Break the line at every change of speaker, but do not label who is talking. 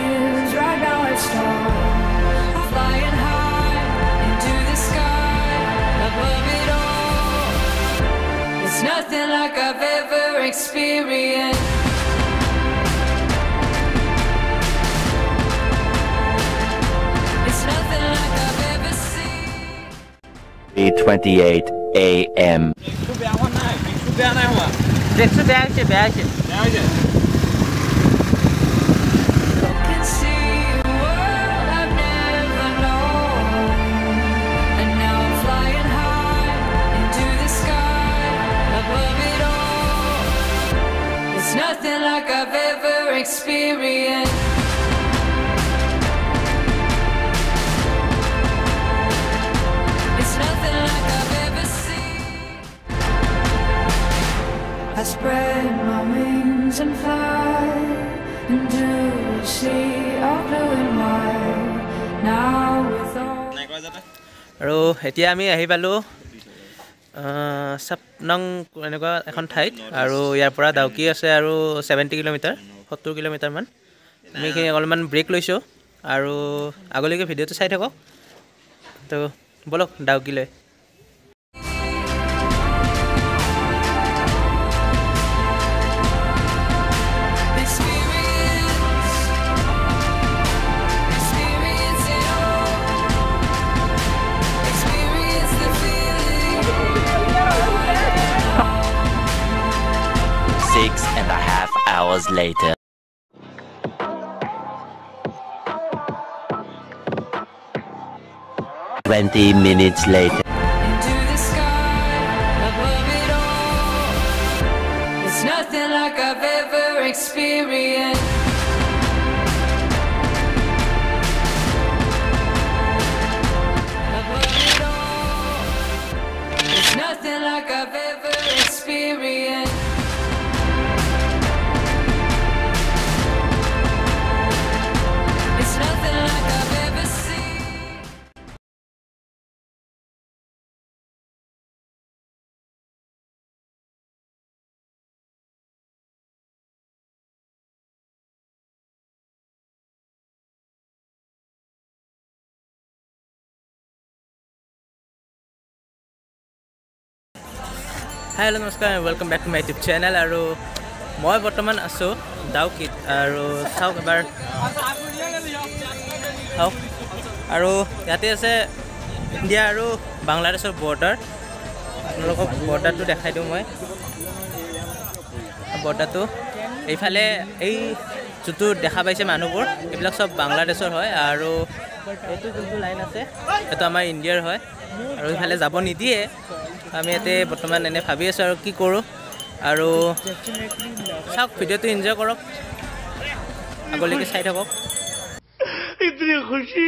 feels right now it's stars flying high into the sky above it all. It's nothing like I've ever experienced. It's nothing like I've ever seen.
3:28 a.m.
Can see a world I've never known, and now I'm flying high into the sky above it all. It's nothing like I've ever experienced. It's nothing like I've ever seen. I spread my wings and fly into a sea of blue and white. Now with all
আৰু এতিয়া আমি আহি পালোঁ চাপনং এনেকুৱা এখন ঠাইত আৰু ইয়াৰ পৰা ডাউকি আছে আৰু 70 কিলোমিটাৰ 70 কিলোমিটাৰমান আমি এইখিনি অলপমান ব্ৰেক লৈছোঁ আৰু আগলৈকে ভিডিঅ'টো চাই থাকক তো বলক ডাউকিলৈ
experience it all. Experience the feeling.
6.5 hours later. Twenty minutes later.
Into the sky above it all. It's nothing like I've ever experienced. Above it all. It's nothing like I've ever experienced. It's nothing like I've ever seen.
Hi hello' নমস্কাৰ welcome back to my YouTube channel আৰু মই বৰ্তমান আছোঁ ডাউকিত আৰু চাওক এবাৰ চাওক আৰু ইয়াতে আছে ইণ্ডিয়া আৰু বাংলাদেশৰ বৰ্ডাৰ আপোনালোকক বৰ্ডাৰটো দেখাই দিওঁ মই বৰ্ডাৰটো এইফালে এই যোনটো দেখা পাইছে মানুহবোৰ এইবিলাক চব বাংলাদেশৰ হয় আৰু এইটো যোনটো লাইন আছে সেইটো আমাৰ ইণ্ডিয়াৰ হয় আৰু এইফালে যাব নিদিয়ে আমি ইয়াতে বৰ্তমান এনে ভাবি আছোঁ আৰু কি কৰোঁ আৰু চাওক ভিডিঅ'টো এনজয় কৰক আগলৈকে চাই থাকক
इतनी खुशी